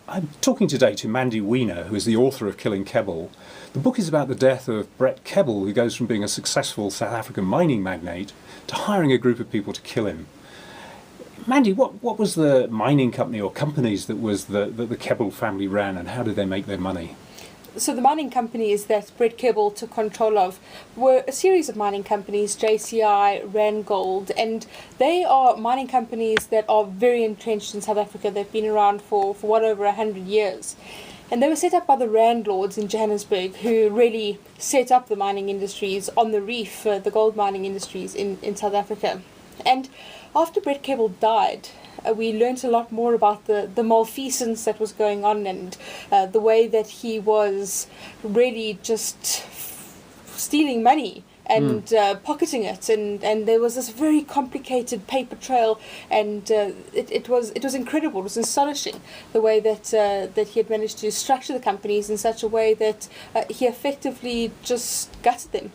I'm talking today to Mandy Wiener, who is the author of Killing Kebble. The book is about the death of Brett Kebble, who goes from being a successful South African mining magnate to hiring a group of people to kill him. Mandy, what was the mining company or companies that the Kebble family ran, and how did they make their money? So the mining companies that Brett Kebble took control of were a series of mining companies, JCI, Randgold, and they are mining companies that are very entrenched in South Africa. They've been around for well over 100 years. And they were set up by the landlords in Johannesburg, who really set up the mining industries on the reef, the gold mining industries in South Africa. And after Brett Kebble died, we learnt a lot more about the malfeasance that was going on, and the way that he was really just stealing money and pocketing it, and there was this very complicated paper trail, and it was incredible. It was astonishing the way that he had managed to structure the companies in such a way that he effectively just gutted them.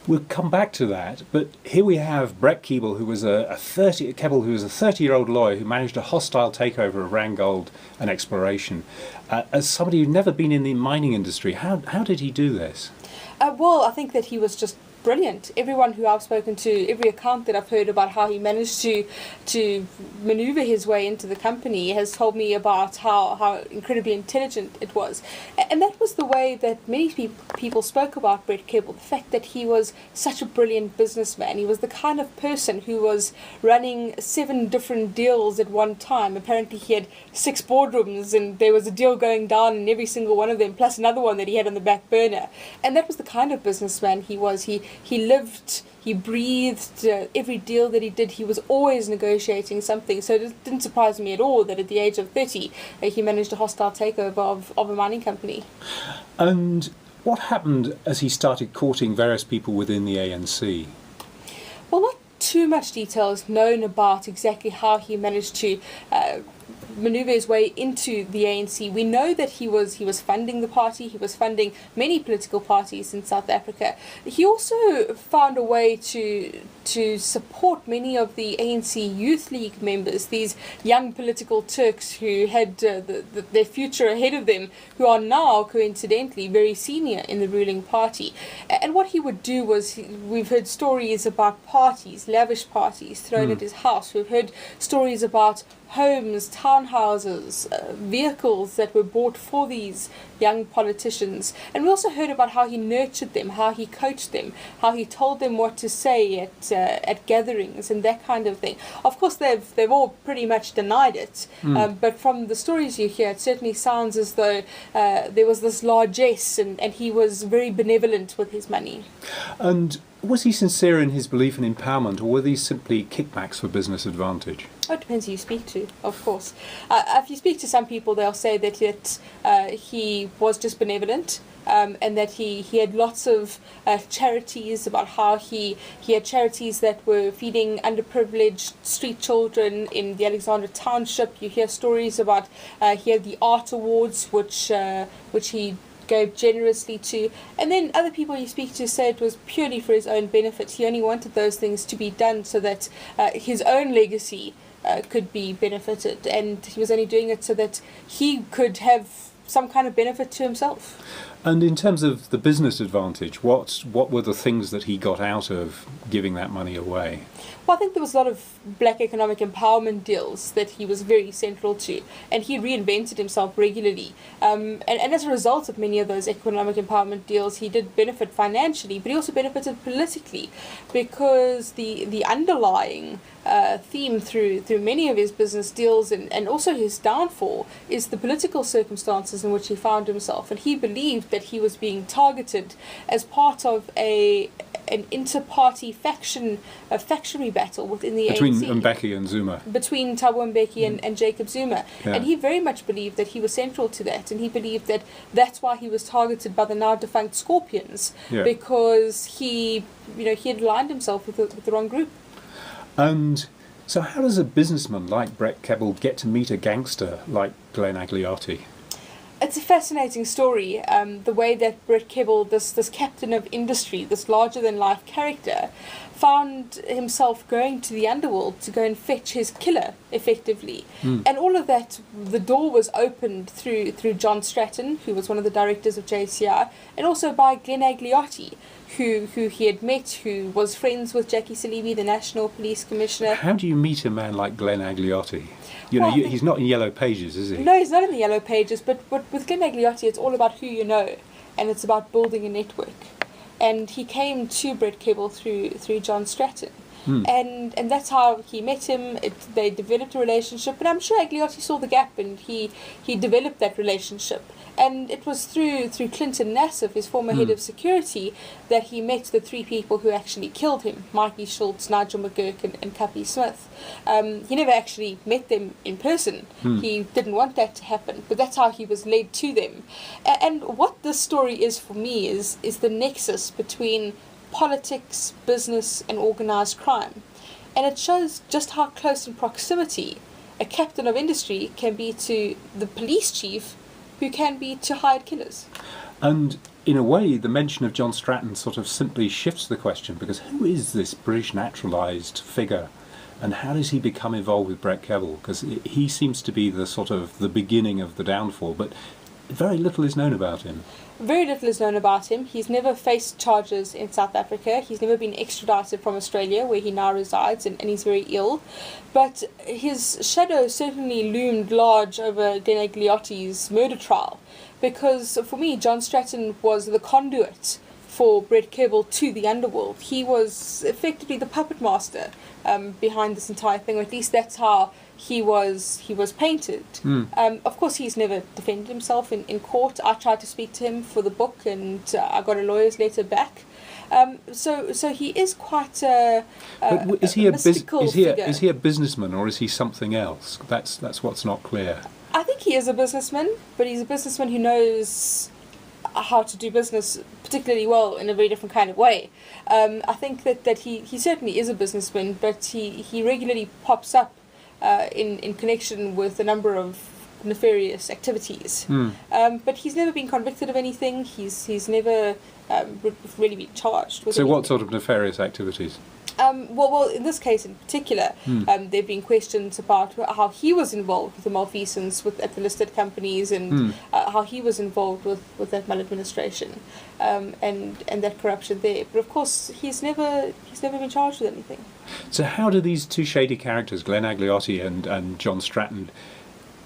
We'll come back to that, but here we have Brett Kebble, who was a 30-year-old lawyer who managed a hostile takeover of Randgold and exploration. As somebody who'd never been in the mining industry, how did he do this? Well, I think that he was just brilliant. Everyone who I've spoken to, every account that I've heard about how he managed to maneuver his way into the company has told me about how incredibly intelligent it was. And that was the way that many people spoke about Brett Kebble, the fact that he was such a brilliant businessman. He was the kind of person who was running 7 different deals at one time. Apparently he had 6 boardrooms, and there was a deal going down in every single one of them, plus another one that he had on the back burner. And that was the kind of businessman he was. He lived, he breathed, every deal that he did, he was always negotiating something. So it didn't surprise me at all that at the age of 30, he managed a hostile takeover of a mining company. And what happened as he started courting various people within the A.N.C? Well, not too much detail is known about exactly how he managed to maneuver his way into the A.N.C. We know that he was funding the party. He was funding many political parties in South Africa. He also found a way to support many of the A.N.C. Youth League members, these young political Turks who had their future ahead of them, who are now, coincidentally, very senior in the ruling party. And what he would do was, we've heard stories about parties, lavish parties thrown at his house. We've heard stories about homes, townhouses, vehicles that were bought for these young politicians. And we also heard about how he nurtured them, how he coached them, how he told them what to say at gatherings and that kind of thing. Of course, they've all pretty much denied it, but from the stories you hear, it certainly sounds as though there was this largesse, and he was very benevolent with his money. And was he sincere in his belief in empowerment, or were these simply kickbacks for business advantage? Oh, it depends who you speak to, of course. If you speak to some people, they'll say that he was just benevolent, and that he had lots of charities, about how he had charities that were feeding underprivileged street children in the Alexandra Township. You hear stories about he had the art awards, which he gave generously to, and then other people you speak to say it was purely for his own benefit. He only wanted those things to be done so that his own legacy could be benefited, and he was only doing it so that he could have some kind of benefit to himself. And in terms of the business advantage, what were the things that he got out of giving that money away? Well, I think there was a lot of black economic empowerment deals that he was very central to, and he reinvented himself regularly. And as a result of many of those economic empowerment deals, he did benefit financially, but he also benefited politically, because the underlying theme through many of his business deals and also his downfall is the political circumstances in which he found himself. And he believed that he was being targeted as part of an inter-party factionary battle within the Between ANC. Mbeki and Zuma. Between Thabo Mbeki and Jacob Zuma. Yeah. And he very much believed that he was central to that, and he believed that that's why he was targeted by the now defunct Scorpions, because he had aligned himself with the wrong group. And so how does a businessman like Brett Kebble get to meet a gangster like Glenn Agliotti? It's a fascinating story, the way that Brett Kebble, this captain of industry, this larger-than-life character, found himself going to the underworld to go and fetch his killer, effectively. And all of that, the door was opened through John Stratton, who was one of the directors of JCI, and also by Glenn Agliotti, who he had met, who was friends with Jackie Saleeby, the National Police Commissioner. How do you meet a man like Glenn Agliotti? You know, Well, he's not in Yellow Pages, is he? No, he's not in the Yellow Pages, but with Glenn Agliotti, it's all about who you know, and it's about building a network. And he came to Brett Kebble through John Stratton. And that's how he met him. They developed a relationship, and I'm sure Agliotti saw the gap, and he developed that relationship. And it was through Clinton Nassif, his former head of security, that he met the three people who actually killed him: Mikey Schultz, Nigel McGurk, and Cuppy Smith. He never actually met them in person. He didn't want that to happen, but that's how he was led to them. And what this story is for me is the nexus between politics, business, and organised crime. And it shows just how close in proximity a captain of industry can be to the police chief, who can be to hired killers. And in a way, the mention of John Stratton sort of simply shifts the question, because who is this British naturalised figure, and how does he become involved with Brett Kebble? Because he seems to be the sort of the beginning of the downfall, but very little is known about him. Very little is known about him. He's never faced charges in South Africa. He's never been extradited from Australia, where he now resides, and he's very ill. But his shadow certainly loomed large over Glenn Agliotti's murder trial, because for me, John Stratton was the conduit for Brett Kebble to the underworld. He was effectively the puppet master behind this entire thing, or at least that's how he was painted. Of course, he's never defended himself in court. I tried to speak to him for the book, and I got a lawyer's letter back. So he is quite a mystical figure. Is he a businessman, or is he something else? That's what's not clear. I think he is a businessman, but he's a businessman who knows how to do business particularly well in a very different kind of way. I think that he certainly is a businessman, but he regularly pops up in connection with a number of nefarious activities. But he's never been convicted of anything. He's never really been charged with anything. What sort of nefarious activities? Well, in this case in particular, there have been questions about how he was involved with the malfeasance at the listed companies, and how he was involved with that maladministration, and that corruption there. But of course, he's never been charged with anything. So how do these two shady characters, Glenn Agliotti and John Stratton,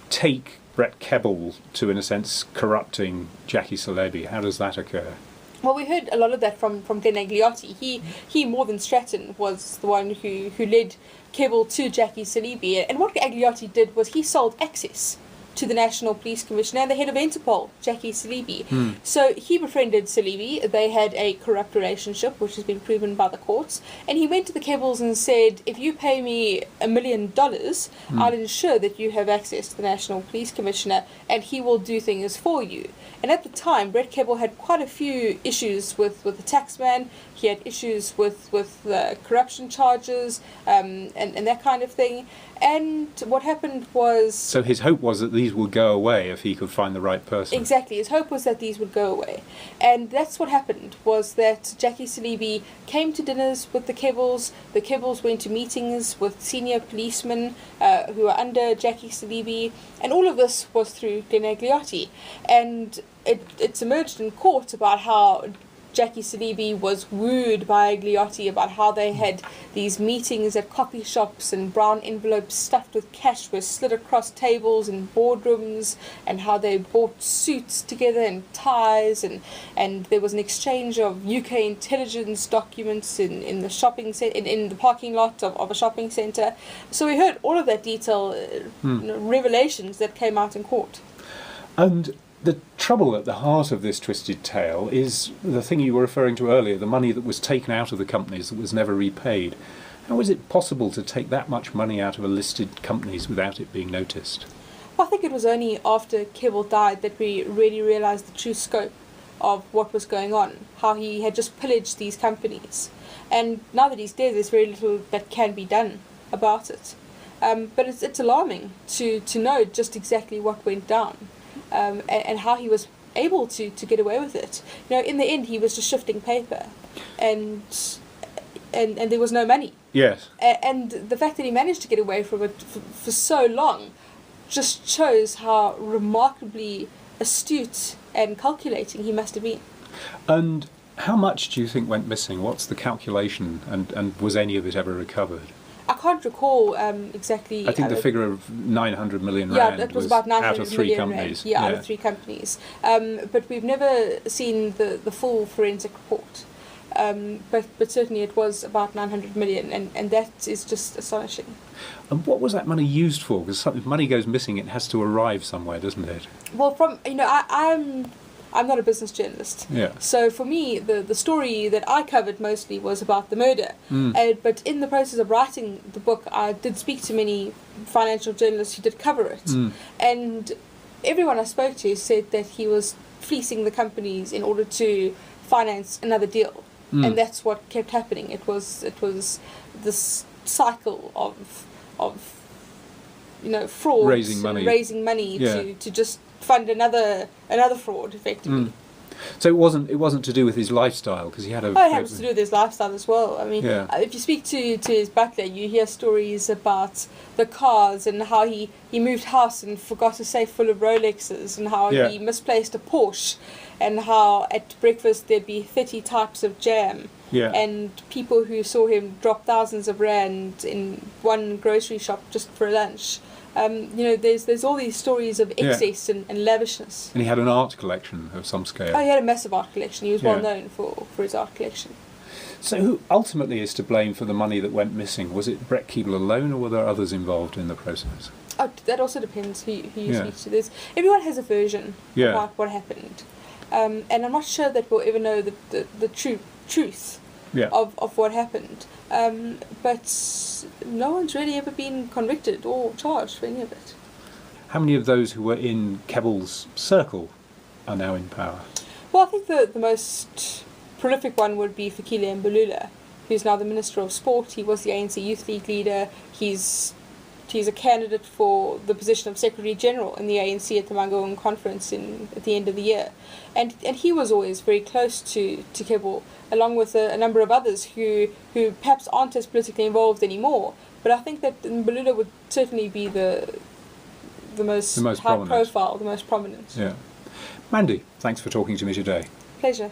take Brett Kebble to, in a sense, corrupting Jackie Saleeby? How does that occur? Well, we heard a lot of that from Glenn Agliotti. He more than Stratton was the one who led Kebble to Jackie Saleeby. And what Agliotti did was he sold access to the National Police Commissioner and the head of Interpol, Jackie Saleeby. So he befriended Saleeby. They had a corrupt relationship, which has been proven by the courts. And he went to the Kebbles and said, if you pay me $1 million, I'll ensure that you have access to the National Police Commissioner, and he will do things for you. And at the time, Brett Kebble had quite a few issues with the taxman. He had issues with corruption charges and that kind of thing. And what happened was... So his hope was that these would go away if he could find the right person. Exactly. His hope was that these would go away. And that's what happened, was that Jackie Saleeby came to dinners with the Kebbles. The Kebbles went to meetings with senior policemen who were under Jackie Saleeby. And all of this was through Glenn Agliotti. And it's emerged in court about how Jackie Saleeby was wooed by Agliotti, about how they had these meetings at coffee shops, and brown envelopes stuffed with cash were slid across tables in boardrooms, and how they bought suits together and ties, and there was an exchange of UK intelligence documents in the shopping in the parking lot of a shopping centre. So we heard all of that detail, revelations that came out in court. And the trouble at the heart of this twisted tale is the thing you were referring to earlier, the money that was taken out of the companies that was never repaid. How is it possible to take that much money out of a listed companies without it being noticed? Well, I think it was only after Kebble died that we really realised the true scope of what was going on, how he had just pillaged these companies. And now that he's dead, there's very little that can be done about it. But it's alarming to know just exactly what went down. and how he was able to get away with it. You know, in the end, he was just shifting paper, and there was no money. Yes. And the fact that he managed to get away from it for so long just shows how remarkably astute and calculating he must have been. And how much do you think went missing? What's the calculation, and was any of it ever recovered? I can't recall exactly. I think the figure of 900 million yeah, rand it was about 900 out of 3 million companies. Rand. Yeah, out of 3 companies. But we've never seen the full forensic report. But certainly it was about 900 million, and that is just astonishing. And what was that money used for? Because if money goes missing, it has to arrive somewhere, doesn't it? Well, I'm not a business journalist. Yeah. So for me, the story that I covered mostly was about the murder. But in the process of writing the book, I did speak to many financial journalists who did cover it. And everyone I spoke to said that he was fleecing the companies in order to finance another deal. And that's what kept happening. It was this cycle of fraud, raising money to just fund another fraud, effectively. So it wasn't to do with his lifestyle, because he had a. Oh, it has to do with his lifestyle as well. I mean, Yeah. if you speak to his butler, you hear stories about the cars and how he moved house and forgot a safe full of Rolexes, and how Yeah. he misplaced a Porsche, and how at breakfast there'd be 30 types of jam. Yeah. And people who saw him drop thousands of rand in one grocery shop just for lunch. There's all these stories of excess and lavishness. And he had an art collection of some scale. Oh, he had a massive art collection. He was well Yeah. known for his art collection. So who ultimately is to blame for the money that went missing? Was it Brett Kebble alone, or were there others involved in the process? Oh, that also depends who you Yeah. speak to. Everyone has a version Yeah. about what happened. And I'm not sure that we'll ever know the truth Yeah. of what happened. But no one's really ever been convicted or charged for any of it. How many of those who were in Kebble's circle are now in power? Well, I think the most prolific one would be Fikile Mbalula, who's now the Minister of Sport. He was the A.N.C Youth League leader. He's a candidate for the position of Secretary General in the A.N.C at the Mangaung conference at the end of the year. And he was always very close to Kebble, along with a number of others who perhaps aren't as politically involved anymore. But I think that Mbalula would certainly be the most high prominent. profile, the most prominent. Yeah. Mandy, thanks for talking to me today. Pleasure.